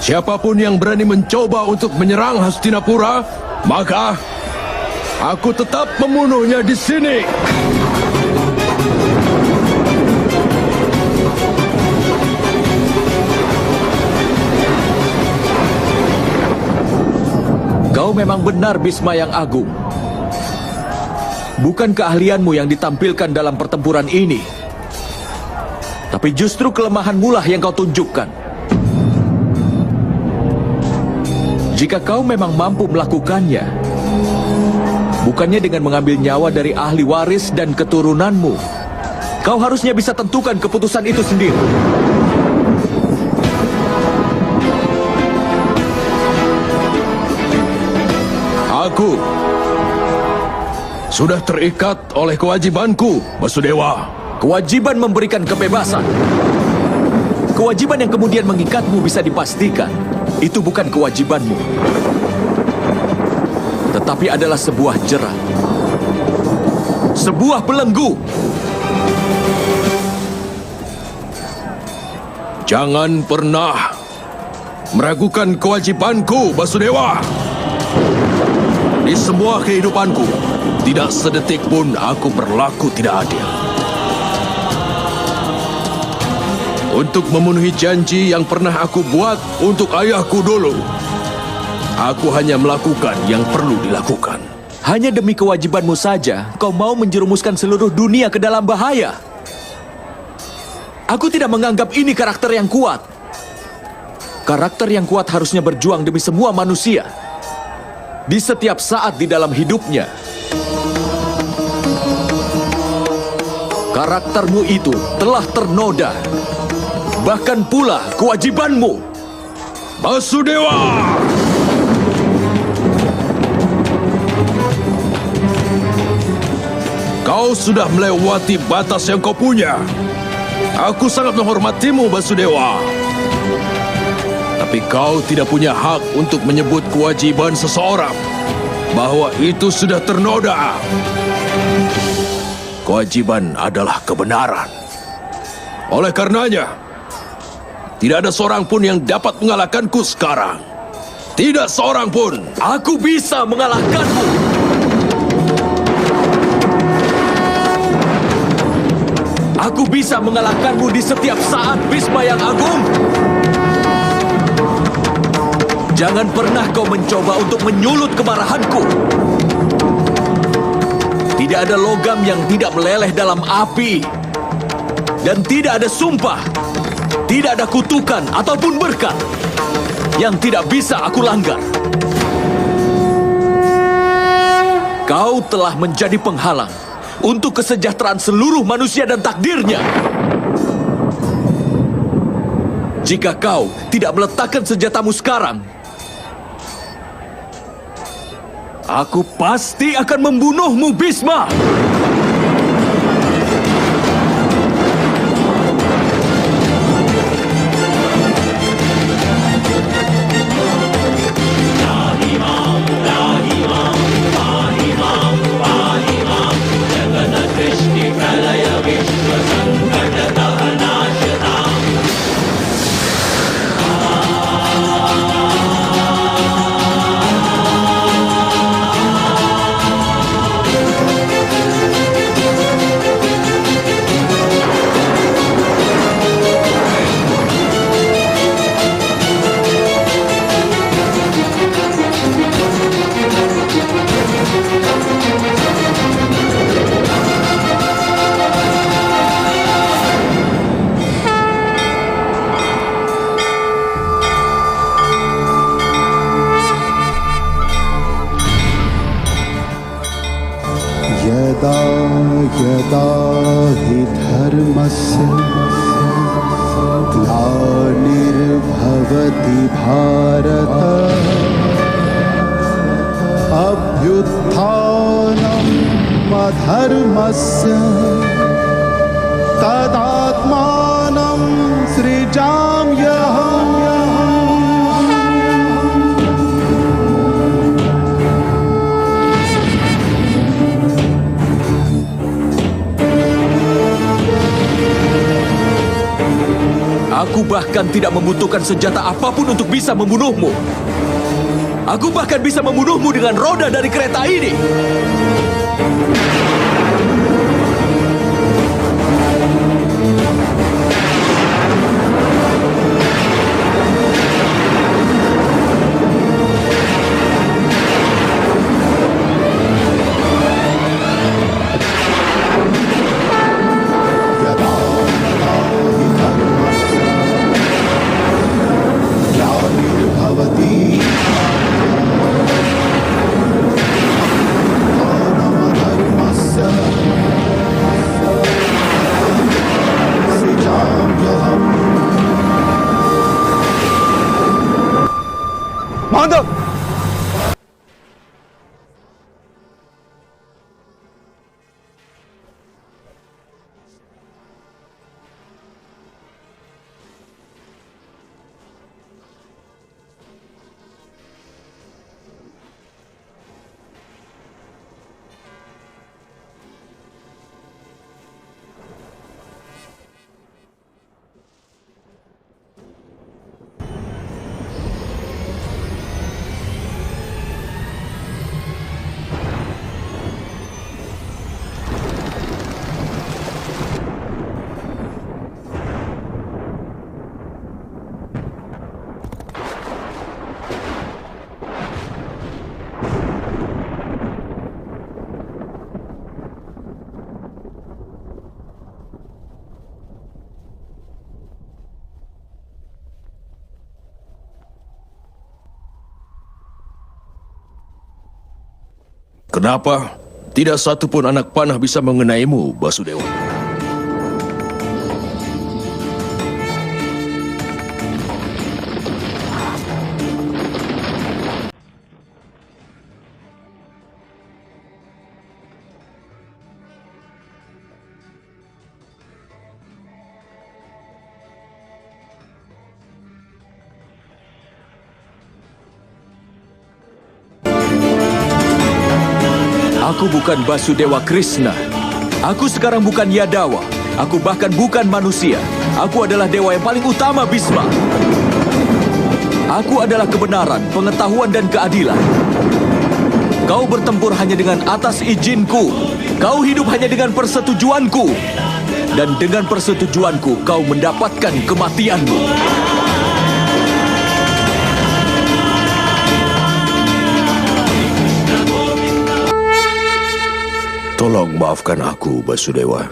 Siapapun yang berani mencoba untuk menyerang Hastinapura, maka aku tetap membunuhnya di sini. Kau memang benar, Bhisma yang agung. Bukan keahlianmu yang ditampilkan dalam pertempuran ini, tapi justru kelemahanmu lah yang kau tunjukkan. Jika kau memang mampu melakukannya, bukannya dengan mengambil nyawa dari ahli waris dan keturunanmu, kau harusnya bisa tentukan keputusan itu sendiri. Aku sudah terikat oleh kewajibanku, Basudewa. Kewajiban memberikan kebebasan. Kewajiban yang kemudian mengikatmu bisa dipastikan itu bukan kewajibanmu, tetapi adalah sebuah jerat, sebuah belenggu. Jangan pernah meragukan kewajibanku, Basudewa. Di semua kehidupanku, tidak sedetik pun aku berlaku tidak adil. Untuk memenuhi janji yang pernah aku buat untuk ayahku dulu, aku hanya melakukan yang perlu dilakukan. Hanya demi kewajibanmu saja, kau mau menjerumuskan seluruh dunia ke dalam bahaya. Aku tidak menganggap ini karakter yang kuat. Karakter yang kuat harusnya berjuang demi semua manusia, di setiap saat di dalam hidupnya. Karaktermu itu telah ternoda. Bahkan pula kewajibanmu, Basudewa! Kau sudah melewati batas yang kau punya. Aku sangat menghormatimu, Basudewa. Tapi kau tidak punya hak untuk menyebut kewajiban seseorang bahwa itu sudah ternoda. Kewajiban adalah kebenaran. Oleh karenanya, tidak ada seorang pun yang dapat mengalahkanku sekarang. Tidak seorang pun. aku bisa mengalahkanmu. Aku bisa mengalahkanmu di setiap saat, Bhisma yang agung. Jangan pernah kau mencoba untuk menyulut kemarahanku. Tidak ada logam yang tidak meleleh dalam api. Dan tidak ada sumpah, tidak ada kutukan ataupun berkat yang tidak bisa aku langgar. Kau telah menjadi penghalang untuk kesejahteraan seluruh manusia dan takdirnya. Jika kau tidak meletakkan senjatamu sekarang, aku pasti akan membunuhmu, Bhisma. यदा यदा हि धर्मस्य ग्लानिर्भवति भारत अभ्युत्थानम् अधर्मस्य तदात्मानं सृजाम्यहम्। Aku bahkan tidak membutuhkan senjata apapun untuk bisa membunuhmu. Aku bahkan bisa membunuhmu dengan roda dari kereta ini. Mantap! Kenapa? Tidak satu pun anak panah bisa mengenaimu, Basudewa. Aku bukan Basudewa Krishna. Aku sekarang bukan Yadawa. Aku bahkan bukan manusia. Aku adalah dewa yang paling utama, Bhisma. Aku adalah kebenaran, pengetahuan, dan keadilan. Kau bertempur hanya dengan atas izinku. Kau hidup hanya dengan persetujuanku. Dan dengan persetujuanku, kau mendapatkan kematianmu. Tolong maafkan aku, Basudewa.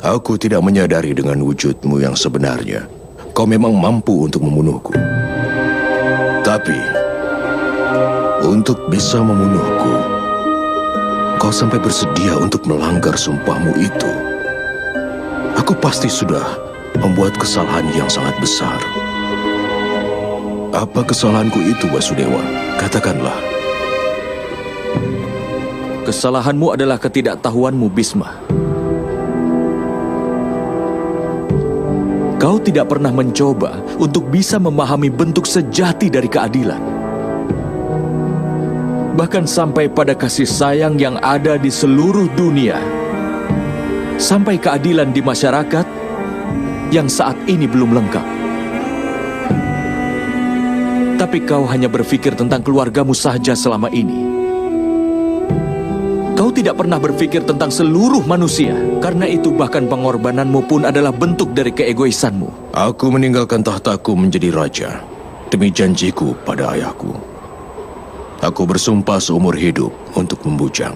Aku tidak menyadari dengan wujudmu yang sebenarnya. Kau memang mampu untuk membunuhku. Tapi, untuk bisa membunuhku, kau sampai bersedia untuk melanggar sumpahmu itu. Aku pasti sudah membuat kesalahan yang sangat besar. Apa kesalahanku itu, Basudewa? Katakanlah. Kesalahanmu adalah ketidaktahuanmu, Bhisma. Kau tidak pernah mencoba untuk bisa memahami bentuk sejati dari keadilan. Bahkan sampai pada kasih sayang yang ada di seluruh dunia. Sampai keadilan di masyarakat yang saat ini belum lengkap. Tapi kau hanya berpikir tentang keluargamu saja selama ini. Kau tidak pernah berpikir tentang seluruh manusia. Karena itu bahkan pengorbananmu pun adalah bentuk dari keegoisanmu. Aku meninggalkan tahtaku menjadi raja demi janjiku pada ayahku. Aku bersumpah seumur hidup untuk membujang.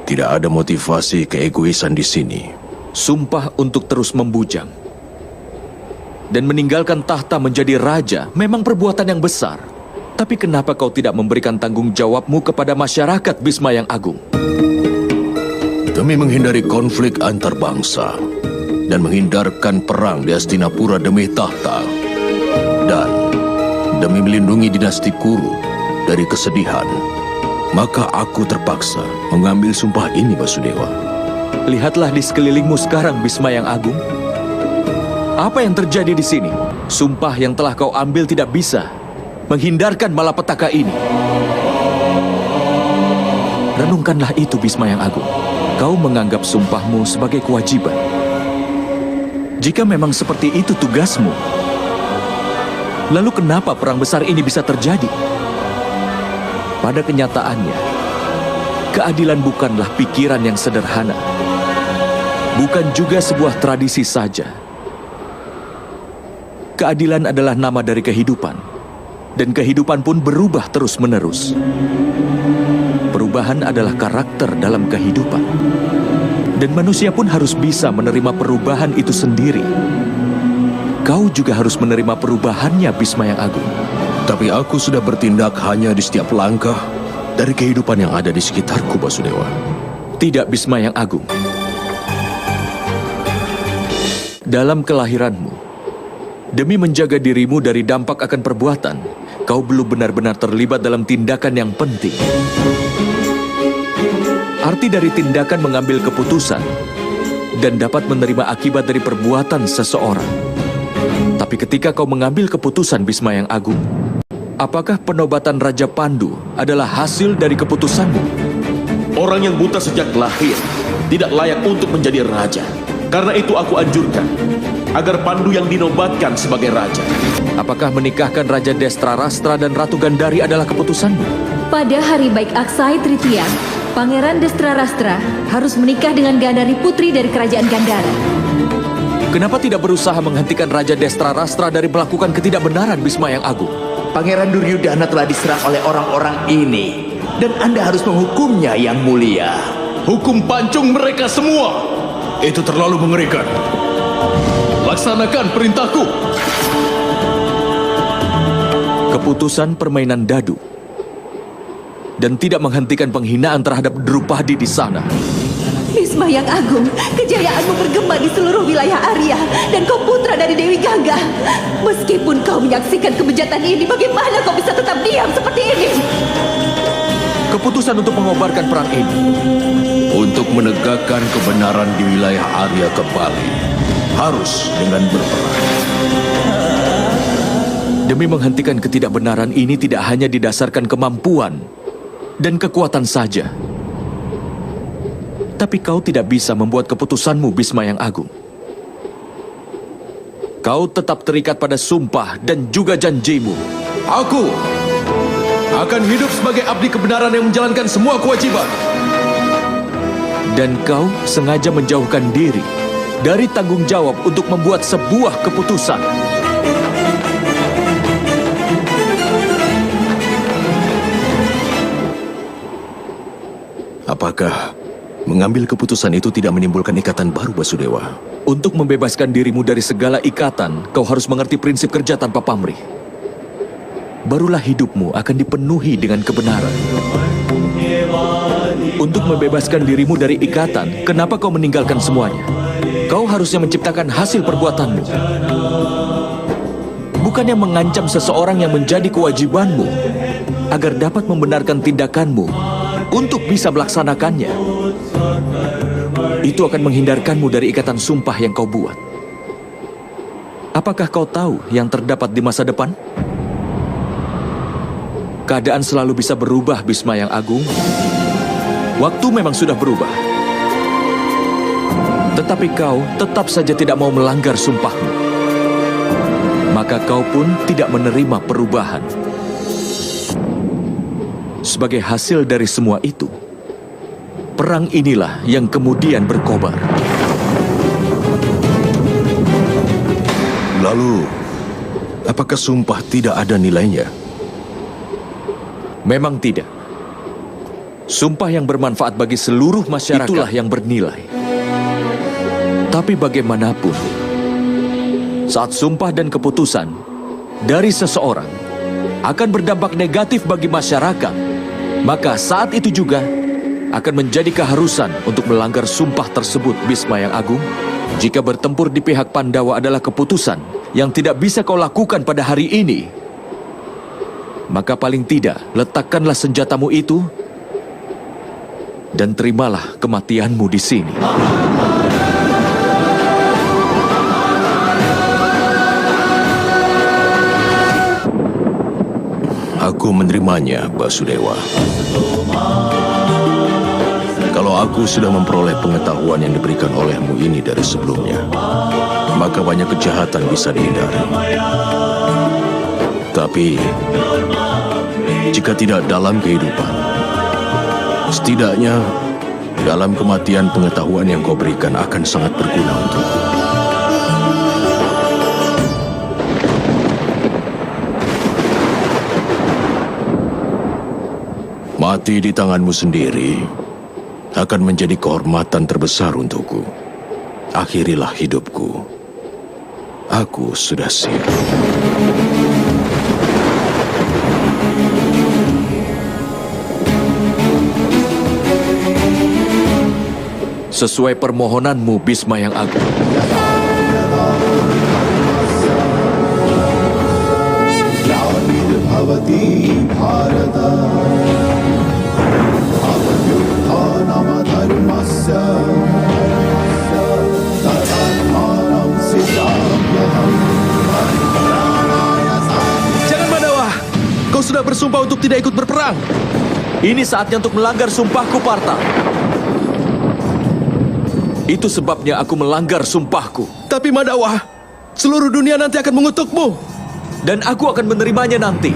Tidak ada motivasi keegoisan di sini. Sumpah untuk terus membujang. Dan meninggalkan tahta menjadi raja memang perbuatan yang besar. Tapi kenapa kau tidak memberikan tanggung jawabmu kepada masyarakat, Bhisma yang Agung? Demi menghindari konflik antar bangsa dan menghindarkan perang di Hastinapura demi tahta, dan demi melindungi dinasti Kuru dari kesedihan, maka aku terpaksa mengambil sumpah ini, Basudewa. Lihatlah di sekelilingmu sekarang, Bhisma yang Agung. Apa yang terjadi di sini? Sumpah yang telah kau ambil tidak bisa menghindarkan malapetaka ini. Renungkanlah itu, Bhisma yang Agung. Kau menganggap sumpahmu sebagai kewajiban. Jika memang seperti itu tugasmu, lalu kenapa perang besar ini bisa terjadi? Pada kenyataannya, keadilan bukanlah pikiran yang sederhana. Bukan juga sebuah tradisi saja. Keadilan adalah nama dari kehidupan, dan kehidupan pun berubah terus-menerus. Perubahan adalah karakter dalam kehidupan. Dan manusia pun harus bisa menerima perubahan itu sendiri. Kau juga harus menerima perubahannya, Bhisma yang Agung. Tapi aku sudah bertindak hanya di setiap langkah dari kehidupan yang ada di sekitarku, Basudewa. Tidak, Bhisma yang Agung. Dalam kelahiranmu, demi menjaga dirimu dari dampak akan perbuatan, kau belum benar-benar terlibat dalam tindakan yang penting. Arti dari tindakan mengambil keputusan dan dapat menerima akibat dari perbuatan seseorang. Tapi ketika kau mengambil keputusan, Bhisma yang Agung, apakah penobatan Raja Pandu adalah hasil dari keputusanmu? Orang yang buta sejak lahir tidak layak untuk menjadi raja. Karena itu aku anjurkan agar Pandu yang dinobatkan sebagai raja. Apakah menikahkan Raja Destrarastra dan Ratu Gandhari adalah keputusanmu? Pada hari baik Aksai Tritiya, Pangeran Destrarastra harus menikah dengan Gandhari putri dari kerajaan Gandhara. Kenapa tidak berusaha menghentikan Raja Destrarastra dari melakukan ketidakbenaran, Bhisma yang Agung? Pangeran Duryudana telah diserang oleh orang-orang ini, dan Anda harus menghukumnya, Yang Mulia. Hukum pancung mereka semua. Itu terlalu mengerikan. Laksanakan perintahku. Keputusan permainan dadu dan tidak menghentikan penghinaan terhadap Drupadi di sana. Bhisma yang Agung, kejayaanmu bergema di seluruh wilayah Arya, dan kau putra dari Dewi Gangga. Meskipun kau menyaksikan kebejatan ini, bagaimana kau bisa tetap diam seperti ini? Keputusan untuk mengobarkan perang ini, Untuk menegakkan kebenaran di wilayah Arya kembali, harus dengan berperang. demi menghentikan ketidakbenaran ini tidak hanya didasarkan kemampuan dan kekuatan saja. Tapi kau tidak bisa membuat keputusanmu, Bhisma yang Agung. Kau tetap terikat pada sumpah dan juga janjimu. Aku akan hidup sebagai abdi kebenaran yang menjalankan semua kewajiban. Dan kau sengaja menjauhkan diri dari tanggung jawab untuk membuat sebuah keputusan. Apakah mengambil keputusan itu tidak menimbulkan ikatan baru, Basudewa? Untuk membebaskan dirimu dari segala ikatan, kau harus mengerti prinsip kerja tanpa pamrih. Barulah hidupmu akan dipenuhi dengan kebenaran. Untuk membebaskan dirimu dari ikatan, kenapa kau meninggalkan semuanya? Kau harusnya menciptakan hasil perbuatanmu. Bukannya mengancam seseorang yang menjadi kewajibanmu, agar dapat membenarkan tindakanmu untuk bisa melaksanakannya. Itu akan menghindarkanmu dari ikatan sumpah yang kau buat. Apakah kau tahu yang terdapat di masa depan? Keadaan selalu bisa berubah, Bhisma yang Agung. Waktu memang sudah berubah. Tetapi kau tetap saja tidak mau melanggar sumpahmu. Maka kau pun tidak menerima perubahan. Sebagai hasil dari semua itu, perang inilah yang kemudian berkobar. Lalu, apakah sumpah tidak ada nilainya? Memang tidak. Sumpah yang bermanfaat bagi seluruh masyarakat itulah yang bernilai. Tapi bagaimanapun, saat sumpah dan keputusan dari seseorang akan berdampak negatif bagi masyarakat, maka saat itu juga akan menjadi keharusan untuk melanggar sumpah tersebut, Bhisma yang Agung. Jika bertempur di pihak Pandawa adalah keputusan yang tidak bisa kau lakukan pada hari ini, maka paling tidak letakkanlah senjatamu itu dan terimalah kematianmu di sini. Aku menerimanya, Basudewa. Kalau aku sudah memperoleh pengetahuan yang diberikan olehmu ini dari sebelumnya, maka banyak kejahatan bisa dihindari. Tapi, jika tidak dalam kehidupan, setidaknya dalam kematian pengetahuan yang kau berikan akan sangat berguna untukku. Mati di tanganmu sendiri akan menjadi kehormatan terbesar untukku. Akhirilah hidupku. Aku sudah siap. Sesuai permohonanmu, Bisma yang Agung. Jangan Mandawa! Kau sudah bersumpah untuk tidak ikut berperang. Ini saatnya untuk melanggar sumpahku, Partha. Itu sebabnya aku melanggar sumpahku. Tapi Mandawa, seluruh dunia nanti akan mengutukmu. Dan aku akan menerimanya nanti.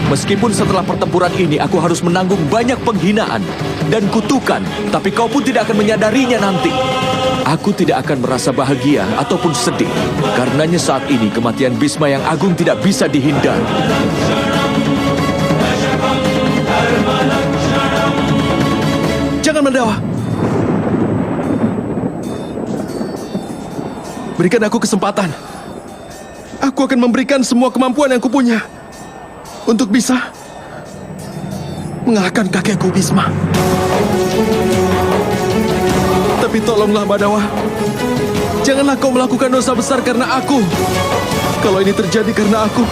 Meskipun setelah pertempuran ini aku harus menanggung banyak penghinaan dan kutukan, tapi kau pun tidak akan menyadarinya nanti. Aku tidak akan merasa bahagia ataupun sedih. Karenanya saat ini kematian Bisma yang Agung tidak bisa dihindari. Jangan Mandawa. Berikan aku kesempatan. Aku akan memberikan semua kemampuan yang kupunya untuk bisa mengalahkan kakekku Bisma. Tapi tolonglah Mandawa. Janganlah kau melakukan dosa besar karena aku. Kalau ini terjadi karena aku,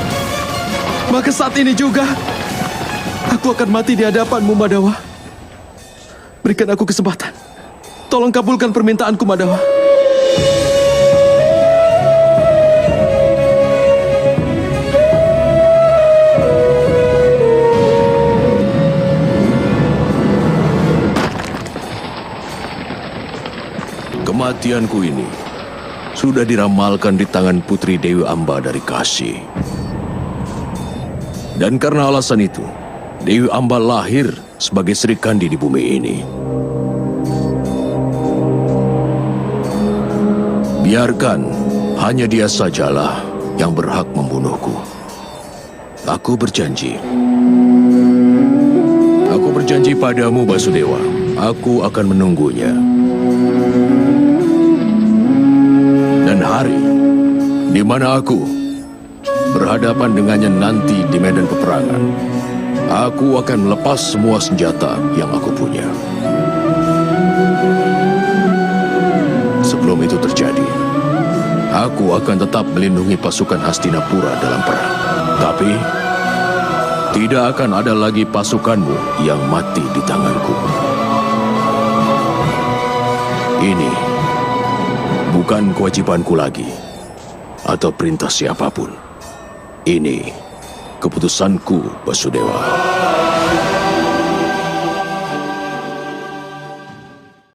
maka saat ini juga aku akan mati di hadapanmu Mandawa. Berikan aku kesempatan. Tolong kabulkan permintaanku, Mandawa. Kematianku ini sudah diramalkan di tangan Putri Dewi Amba dari Kashi. Dan karena alasan itu, Dewi Amba lahir sebagai Sri Kandi di bumi ini. Biarkan hanya dia sajalah yang berhak membunuhku. Aku berjanji. Aku berjanji padamu, Basudewa. Aku akan menunggunya. Dan hari di mana aku berhadapan dengannya nanti di medan peperangan, aku akan melepas semua senjata yang aku punya. Sebelum itu terjadi, aku akan tetap melindungi pasukan Hastinapura dalam perang. Tapi, tidak akan ada lagi pasukanmu yang mati di tanganku. Ini bukan kewajibanku lagi, atau perintah siapapun. Ini keputusanku, Basudewa.